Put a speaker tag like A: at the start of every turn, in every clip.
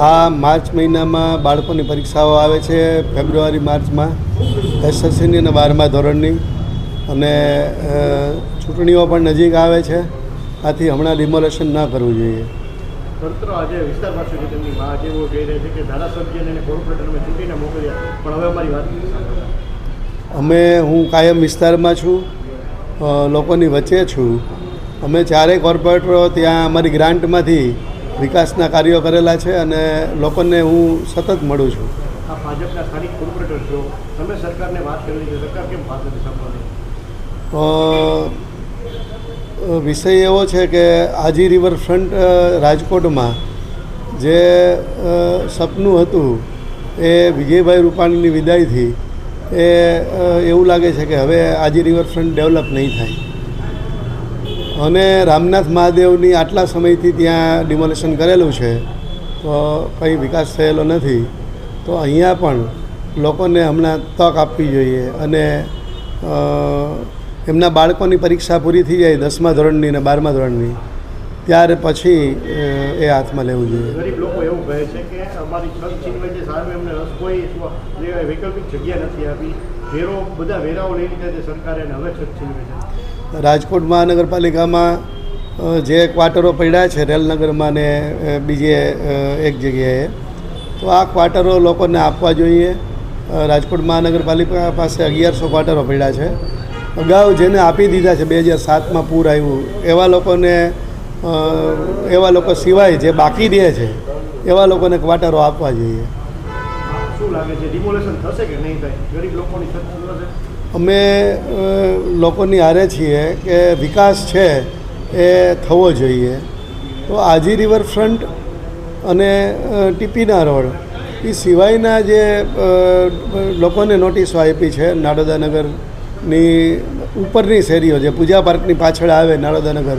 A: આ માર્ચ મહિનામાં બાળકોની પરીક્ષાઓ આવે છે, ફેબ્રુઆરી માર્ચમાં એસએસસીની અને 12મા ધોરણની, અને ચૂંટણીઓ પણ નજીક આવે છે. આથી હમણાં ડિમોલેશન ના કરવું જોઈએ.
B: તંત્ર આજે વિસ્તારમાં સુધી તેમની માં જેવો કહી રહી છે કે ધારાસભ્યને અને કોર્પોરેટરને ચૂંટીને મોકલ્યા, પણ હવે અમારી વાત
A: હું કાયમ વિસ્તારમાં છું, લોકોની વચ્ચે છું. અમે ચારેય કોર્પોરેટરો ત્યાં અમારી ગ્રાન્ટમાંથી વિકાસના કાર્યો કરેલા છે અને લોકોને હું સતત મળું છું.
B: આ ભાજપના સ્થાનિક કોર્પોરેટર છો, તમે સરકારને વાત કરી છે, સરકાર કેમ વાત નથી સાંભળતી?
A: વિષય એવો છે કે આજી રિવરફ્રન્ટ રાજકોટમાં જે સપનું હતું એ વિજયભાઈ રૂપાણીની વિદાયથી એવું લાગે છે કે હવે આજી રિવરફ્રન્ટ ડેવલપ નહીં થાય. અને રામનાથ મહાદેવની આટલા સમયથી ત્યાં ડિમોલેશન કરેલું છે તો કંઈ વિકાસ થયેલો નથી. તો અહીંયા પણ લોકોને હમણાં તક આપવી જોઈએ અને એમના બાળકોની પરીક્ષા પૂરી થઈ જાય 10મા ધોરણની અને 12મા ધોરણની, ત્યારે પછી એ હાથમાં લેવું જોઈએ.
B: ગરીબ લોકો એવું કહે છે કે અમારી છત છીનવાઈ છે, સાહેબ એમને કોઈ વૈકલ્પિક જગ્યા નથી આપી, બધા વેરાઓ લઈ લીધા છે સરકારે અને હવે છત છીનવે છે.
A: રાજકોટ મહાનગરપાલિકામાં જે ક્વાર્ટરો પડ્યા છે રેલનગરમાં ને બીજે એક જગ્યાએ, તો આ ક્વાર્ટરો લોકોને આપવા જોઈએ. રાજકોટ મહાનગરપાલિકા પાસે 1100 ક્વાર્ટરો પડ્યા છે. અગાઉ જેને આપી દીધા છે 2007માં પૂર આવ્યું એવા લોકો સિવાય જે બાકી રહે છે એવા લોકોને ક્વાર્ટરો આપવા જોઈએ.
B: શું લાગે છે, ડિમોલેશન થશે કે નહીં થાય? ગરીબ લોકોની છત છીનવાશે?
A: અમે લોકોની હારે છીએ કે વિકાસ છે એ થવો જોઈએ. તો આજી રિવરફ્રન્ટ અને ટીપીના રોડ એ સિવાયના જે લોકોને નોટિસો આપી છે, નાડોદાનગરની ઉપરની શેરીઓ જે પૂજા પાર્કની પાછળ આવે નાડોદાનગર,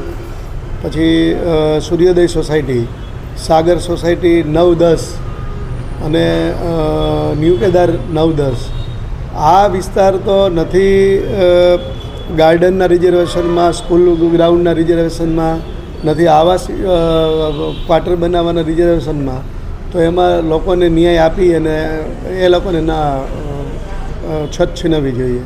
A: પછી સૂર્યોદય સોસાયટી, સાગર સોસાયટી 9-10 અને ન્યૂ કેદાર 9-10, આ વિસ્તાર તો નથી ગાર્ડનના રિઝર્વેશનમાં, સ્કૂલ ગ્રાઉન્ડના રિઝર્વેશનમાં, નથી આવાસ ક્વાર્ટર બનાવવાના રિઝર્વેશનમાં. તો એમાં લોકોને ન્યાય આપી અને એ લોકોને ના છત છીનવવી જોઈએ.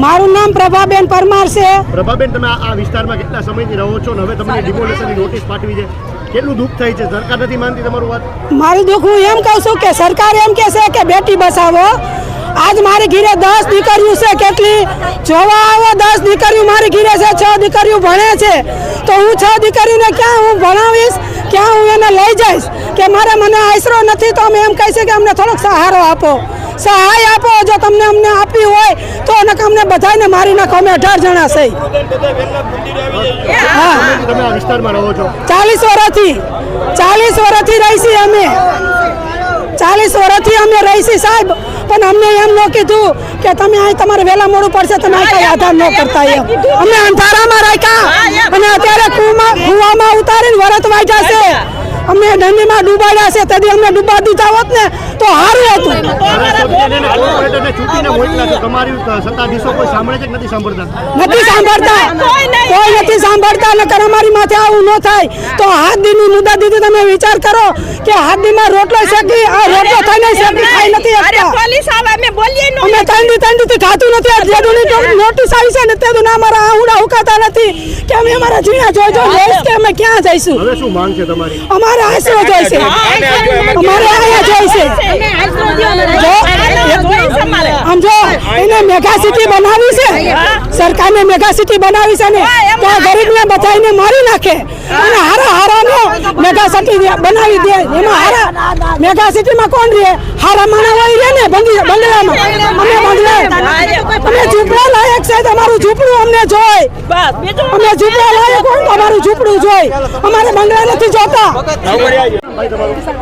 C: મારું નામ પ્રભાબેન પરમાર છે.
B: પ્રભાબેન, તમે આ વિસ્તારમાં કેટલા સમયથી રહો છો ને હવે તમને ડિમોલેશનની નોટિસ પાઠવી છે, કેટલું દુઃખ થાય છે? સરકાર નથી માનતી તમારું વાત?
C: મારું દુઃખ હું એમ કહું છું કે સરકાર એમ કહે છે કે બેટી બચાવો. આજ મારી ઘીરે 10 દીકરીઓ છે, કેટલી જોવા આવો 10 દીકરીઓ મારી ઘીરે છે, 6 દીકરીઓ ભણે છે. તો હું 6 દીકરીને ક્યાં હું ભણાવીશ, ક્યાં હું એને લઈ જઈશ? કે મને આશરો નથી, તો અમે એમ કહી છે કે અમને થોડોક સહારો આપો, સહાય આપો. જો તમને અમને આપી હોય તો અમને બધાને મારી નાખો. અમે 18 જણા છે.
B: તમે આ વિસ્તારમાં રહો છો?
C: 40 વર્ષથી રહીશી અમે. 40 વર્ષથી અમે રહીશી સાહેબ. પણ અમને એમ ન કીધું કે તમે અહીં તમારે વહેલા મોડું પડશે, તમે કઈ આધાર ન કરતા. એમ અમને અંધારામાં રાખ્યા અને અત્યારે કુવામાં ઉતારીને વરત વાગ્યા છે. અમને દંડીમાં ડૂબાડ્યા છે. તેથી અમને ડૂબા દીધા હોત ને તો સારું હતું. નથી સાંભળતા. નકર અમારી માથે આવું ન થાય તો હાથ દીની મુદ્દા દીધી. તમે વિચાર કરો કે હાથ દીમાં રોટલો શેકી, આ રોટલો થઈને શેકી ખાઈ નથી શકતા. અમે તંડીથી ખાતું નથી. નોટિસ આવી છે ને તે અમારા આહુડા ઉકાતા નથી કે અમે અમારા જીણા જોઈ કે અમે ક્યાં જઈશું.
B: હવે શું માંગ છે તમારી?
C: અમારે આશરો જોઈશે. અમારે અહીંયા જોઈશે. આમ જો એને મેગા સિટી બનાવી છે, સરકારને મેગા સિટી બનાવી છે ને ત્યાં ગરીબને બધાને મારી નાખે અને હારાનો મેગા સિટી બનાવી દે. એમાં હારા મેગા સિટીમાં કોણ રહે? હારા માણસ હોય રહે ને બંગલામાં. અમે બંગલે અમે ઝૂંપડા લાયક છે. તમારું ઝૂંપડું અમને જોઈ. અમે ઝૂંપડા લાયક હોય અમારું ઝૂંપડું જોઈ. અમારે બંગલા નથી જોતા.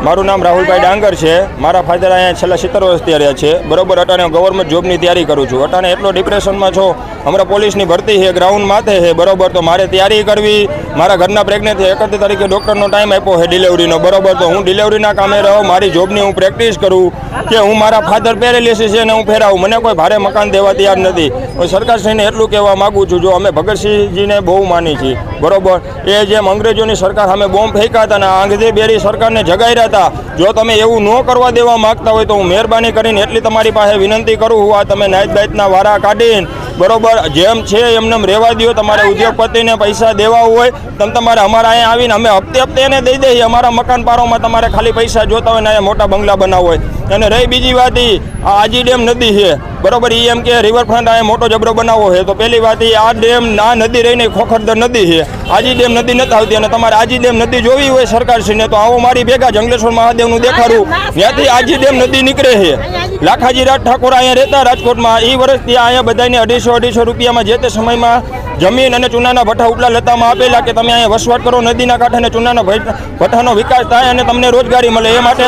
D: મારું નામ રાહુલભાઈ ડાંગર છે. મારા ફાધર અહીંયા છેલ્લા 70 વર્ષથી રહ્યા છે. બરોબર, અટાણે ગવર્મેન્ટ જોબની તૈયારી કરું છું. અટાણે એટલો ડિપ્રેશનમાં છો. હમણાં પોલીસની ભરતી છે, ગ્રાઉન્ડ માથે છે. બરોબર, તો મારે તૈયારી કરવી. મારા ઘરના પ્રેગ્નેન્ટ છે. 31 તારીખે ડૉક્ટરનો ટાઈમ આપ્યો છે ડિલિવરીનો. બરોબર, તો હું ડિલિવરીના કામે રહું. મારી જોબની હું પ્રેક્ટિસ કરું કે હું મારા ફાધર પેરેલિસિસ છે ને હું ફેરાવું. મને કોઈ ભારે મકાન દેવા તૈયાર નથી. સરકારશ્રીને એટલું કહેવા માગું છું, જો અમે ભગતસિંહજીને બહુ માની છીએ. બરોબર, એ જેમ અંગ્રેજોની સરકાર સામે બોમ્બ ફેંક્યા હતા ને આંગળી બેરી સરકાર સરકારને જગાડ્યા હતા. જો તમે એવું ન કરવા દેવા માગતા હોય તો હું મહેરબાની કરીને એટલી તમારી પાસે વિનંતી કરું છું, આ તમે નાઈટ બાઈટના વારા કાઢીને બરોબર જેમ છે એમને રહેવા દો. તમારે ઉદ્યોગપતિને પૈસા દેવા હોય તમે તમારે અમારા અહીંયા આવીને અમે હપ્તે હપ્તે એને દઈ દઈએ. અમારા મકાન પારોમાં તમારે ખાલી પૈસા જોતા હોય ને અહીંયા મોટા બંગલા બનાવવા હોય. અને રહી બીજી વાત આ આજી ડેમ નદી છે બરોબર, એ એમ કે રિવરફ્રન્ટ અહીંયા મોટો જબરો બનાવવો છે તો પહેલી વાત આ ડેમ આ નદી રહીને ખોખરદર નદી છે, આજી ડેમ નદી નથી આવતી. અને તમારે આજી ડેમ નદી જોવી હોય સરકારશ્રીને તો આવો મારી ભેગા જંગલેશ્વર મહાદેવનું દેખાડું, ત્યાંથી આજી ડેમ નદી નીકળે છે. લાખાજી રાજ ઠાકોર અહીંયા રહેતા રાજકોટમાં, એ વર્ષથી અહીંયા બધાને 250 રૂપિયામાં જે તે સમયમાં જમીન અને ચૂનાના ભઠ્ઠા ઉપલા લતામાં આપેલા કે તમે અહીંયા વસવાટ કરો, નદીના કાંઠે અને ચૂનાના ભઠ્ઠાનો વિકાસ થાય અને તમને રોજગારી મળે. એ માટે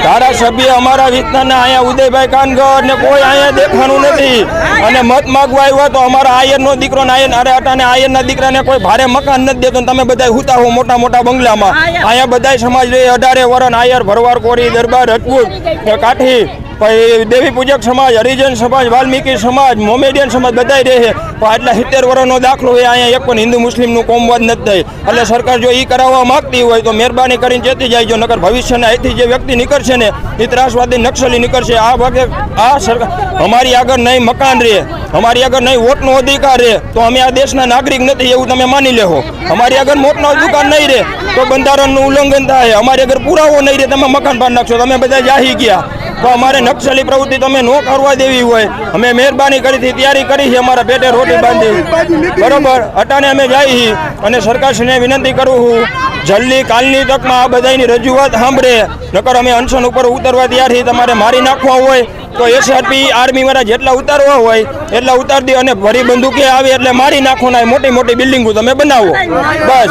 D: ધારાસભ્ય અમારા વિસ્તારના અહીંયા ઉદયભાઈ કાનગર ને કોઈ અહીંયા દેખાણું નથી. અને મત માગવા આવ્યા તો અમારા આયરનો દીકરો ને આયર અરે અટાને આયરના દીકરાને કોઈ ભારે મકાન નથી દેતો. તમે બધા હુતા હો મોટા મોટા બંગલામાં. અહીંયા બધા સમાજ રહે 18 વરણ આયર, ભરવાડ, કોરી, દરબાર, રજપૂત, કાઠી, દેવી પૂજક સમાજ, હરિજન સમાજ, વાલ્મીકી સમાજ, મોમેડિયન સમાજ બધા રહે. પણ આટલા 70 વર્ષનો દાખલો એ અહીંયા એક પણ હિન્દુ મુસ્લિમનું કોમવાદ નથી થઈ. એટલે સરકાર જો એ કરાવવા માંગતી હોય તો મહેરબાની કરીને ચેતી જાય. જો નકર ભવિષ્યના અહીંથી જે વ્યક્તિ નીકળશે ને એ ત્રાસવાદી નક્સલી નીકળશે. આ ભાગે આ સરકાર અમારી આગળ નહીં મકાન રહે, અમારી આગળ નહીં વોટનો અધિકાર રહે તો અમે આ દેશના નાગરિક નથી એવું તમે માની લેવો. અમારી આગળ વોટનો અધિકાર નહીં રહે તો બંધારણનું ઉલ્લંઘન થાય. અમારી આગળ પુરાવો નહીં રહે તમે મકાન પાડી નાખશો. તમે બધા જાહી ગયા તો અમારે નક્સલી પ્રવૃત્તિ તમે ન કરવા દેવી હોય. અમે મહેરબાની કરીથી તૈયારી કરી છે અમારા પેટે રોટી બાંધી બરોબર. અટાણે અમે જઈએ અને સરકારશ્રીને વિનંતી કરું છું જલ્દી કાલની તકમાં આ બધાની રજૂઆત સાંભળે. નકર અમે અનશન ઉપર ઉતરવા તૈયાર તમારે મારી નાખવા હોય તો એસઆરપી આર્મીવાળા જેટલા ઉતારવા હોય એટલા ઉતારી દે અને ભરી બંદૂકે આવે એટલે મારી નાખવાના. મોટી મોટી બિલ્ડિંગો તમે બનાવો બસ.